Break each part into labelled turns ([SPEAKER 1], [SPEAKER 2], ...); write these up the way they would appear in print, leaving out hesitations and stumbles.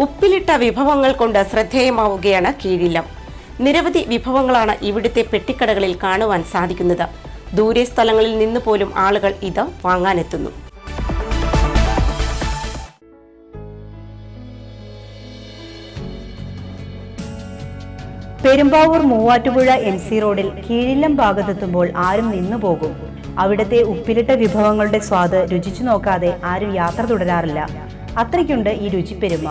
[SPEAKER 1] ഉപ്പിലിട്ട വിഭവങ്ങൾ കൊണ്ട് ശ്രദ്ധേയമാവുകയാണ് കീഴില്ലം. നിരവധി വിഭവങ്ങളാണ് ഇവിടുത്തെ പെട്ടിക്കടകളിൽ കാണുവാൻ സാധിക്കുന്നത്. ദൂരെ സ്ഥലങ്ങളിൽ നിന്ന് പോലും ആളുകൾ ഇത് വാങ്ങാനെത്തുന്നു.
[SPEAKER 2] പെരുമ്പാവൂർ മൂവാറ്റുപുഴ MC റോഡിൽ കീഴില്ലം ഭാഗത്തെത്തുമ്പോൾ ആരും നിന്നുപോകും. അവിടുത്തെ ഉപ്പിലിട്ട വിഭവങ്ങളുടെ സ്വാദ് രുചിച്ചു നോക്കാതെ ആരും യാത്ര തുടരാറില്ല. അത്രയ്ക്കുണ്ട് ഈ രുചിപ്പെരുമ.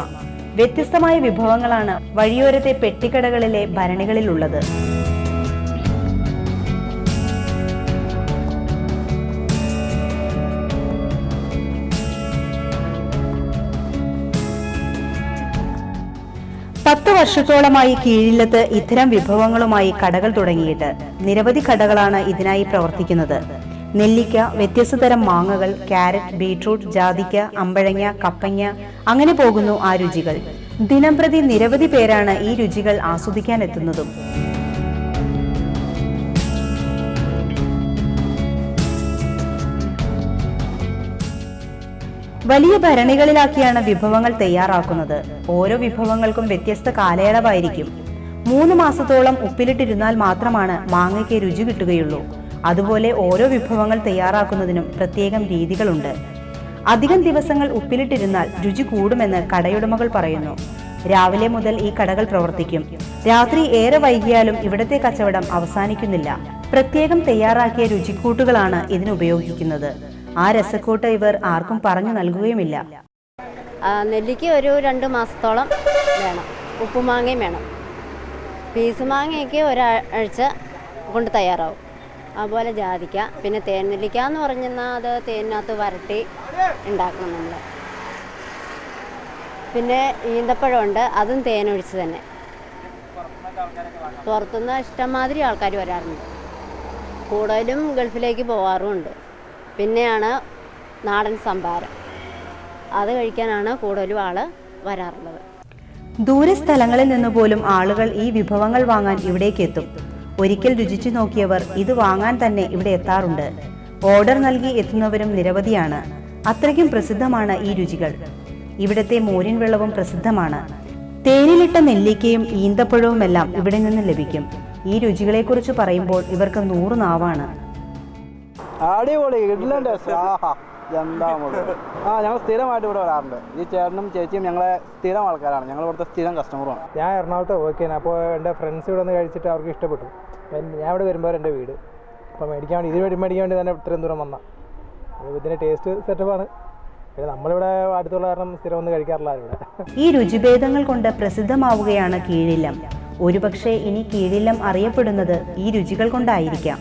[SPEAKER 2] വ്യത്യസ്തമായ വിഭവങ്ങളാണ് വഴിയോരത്തെ പെട്ടിക്കടകളിലെ ഭരണികളിലുള്ളത്. പത്ത് വർഷത്തോളമായി കീഴില്ലത്ത് ഇത്തരം വിഭവങ്ങളുമായി കടകൾ തുടങ്ങിയിട്ട്. നിരവധി കടകളാണ് ഇതിനായി പ്രവർത്തിക്കുന്നത്. നെല്ലിക്ക, വ്യത്യസ്ത തരം മാങ്ങകൾ, ക്യാരറ്റ്, ബീട്രൂട്ട്, ജാതിക്ക, അമ്പഴങ്ങ, കപ്പങ്ങ, അങ്ങനെ പോകുന്നു ആ രുചികൾ. ദിനംപ്രതി നിരവധി പേരാണ് ഈ രുചികൾ ആസ്വദിക്കാൻ എത്തുന്നതും. വലിയ ഭരണികളിലാക്കിയാണ് വിഭവങ്ങൾ തയ്യാറാക്കുന്നത്. ഓരോ വിഭവങ്ങൾക്കും വ്യത്യസ്ത കാലയളവായിരിക്കും. 3 മാസത്തോളം ഉപ്പിലിട്ടിരുന്നാൽ മാത്രമാണ് മാങ്ങയ്ക്ക് രുചി കിട്ടുകയുള്ളൂ. അതുപോലെ ഓരോ വിഭവങ്ങൾ തയ്യാറാക്കുന്നതിനും പ്രത്യേകം രീതികളുണ്ട്. അധികം ദിവസങ്ങൾ ഉപ്പിലിട്ടിരുന്നാൽ രുചി കൂടുമെന്ന് കടയുടമകൾ പറയുന്നു. രാവിലെ മുതൽ ഈ കടകൾ പ്രവർത്തിക്കും. രാത്രി ഏറെ വൈകിയാലും ഇവിടത്തെ കച്ചവടം അവസാനിക്കുന്നില്ല. പ്രത്യേകം തയ്യാറാക്കിയ രുചിക്കൂട്ടുകളാണ് ഇതിന് ഉപയോഗിക്കുന്നത്. ആ രസക്കൂട്ട് ഇവർ ആർക്കും പറഞ്ഞു നൽകുകയുമില്ല.
[SPEAKER 3] നെല്ലിക്ക് ഒരു 2 മാസത്തോളം വേണം. ഉപ്പുമാങ്ങയും വേണം. പീസ് മാങ്ങയൊക്കെ ഒരാഴ്ച കൊണ്ട് തയ്യാറാവും. അതുപോലെ ജാതിക്ക, പിന്നെ തേൻ നെല്ലിക്ക എന്ന് പറഞ്ഞാൽ അത് തേനിനകത്ത് വരട്ടി ഉണ്ടാക്കണം നമ്മൾ. പിന്നെ ഈന്തപ്പഴമുണ്ട്, അതും തേനൊഴിച്ച് തന്നെ. പുറത്തുനിന്ന് ഇഷ്ടംമാതിരി ആൾക്കാർ വരാറുണ്ട്. കൂടുതലും ഗൾഫിലേക്ക് പോകാറുമുണ്ട്. പിന്നെയാണ് നാടൻ സംഭാരം, അത് കഴിക്കാനാണ് കൂടുതലും ആള് വരാറുള്ളത്.
[SPEAKER 2] ദൂരെ സ്ഥലങ്ങളിൽ നിന്ന് പോലും ആളുകൾ ഈ വിഭവങ്ങൾ വാങ്ങാൻ ഇവിടേക്ക് എത്തും. ഒരിക്കൽ രുചിച്ചു നോക്കിയവർ ഇത് വാങ്ങാൻ തന്നെ ഇവിടെ എത്താറുണ്ട്. ഓർഡർ നൽകി എത്തുന്നവരും നിരവധിയാണ്. അത്രയ്ക്കും പ്രസിദ്ധമാണ് ഈ രുചികൾ. ഇവിടത്തെ മോരിൻ വെള്ളവും പ്രസിദ്ധമാണ്. തേനിലിട്ട നെല്ലിക്കയും ഈന്തപ്പഴവുമെല്ലാം ഇവിടെ നിന്ന് ലഭിക്കും. ഈ രുചികളെക്കുറിച്ച് പറയുമ്പോൾ ഇവർക്ക് 100 നാവാണ്.
[SPEAKER 4] അടിപൊളി ഇഡ്ഡലിന്റെ ഞങ്ങൾ സ്ഥിരമായിട്ട് ഇവിടെ വരാറുണ്ട്. ഈ ചേട്ടനും ചേച്ചിയും ഞങ്ങളെ സ്ഥിരം ആൾക്കാരാണ്. ഞങ്ങൾ ഇവിടുത്തെ സ്ഥിരം കസ്റ്റമറുമാണ്.
[SPEAKER 5] ഞാൻ എറണാകുളത്ത് വർക്ക് ചെയ്യുന്നത്. അപ്പോൾ എൻ്റെ ഫ്രണ്ട്സ് ഇവിടെ നിന്ന് കഴിച്ചിട്ട് അവർക്ക് ഇഷ്ടപ്പെട്ടു. ഞാൻ ഇവിടെ വരുമ്പോൾ എൻ്റെ വീട് അപ്പോൾ മേടിക്കാൻ വേണ്ടി മേടിക്കാൻ വേണ്ടി തന്നെ ഇത്രയും ദൂരം വന്ന ഇതിൻ്റെ ടേസ്റ്റ് സെറ്റപ്പാണ്. പിന്നെ നമ്മളിവിടെ അടുത്തുള്ള കാരണം സ്ഥിരം ഒന്നും കഴിക്കാറില്ല ഇവിടെ.
[SPEAKER 2] ഈ രുചിഭേദങ്ങൾ കൊണ്ട് പ്രസിദ്ധമാവുകയാണ് കീഴില്ലം. ഒരുപക്ഷെ ഇനി കീഴില്ലം അറിയപ്പെടുന്നത് ഈ രുചികൾ കൊണ്ടായിരിക്കാം.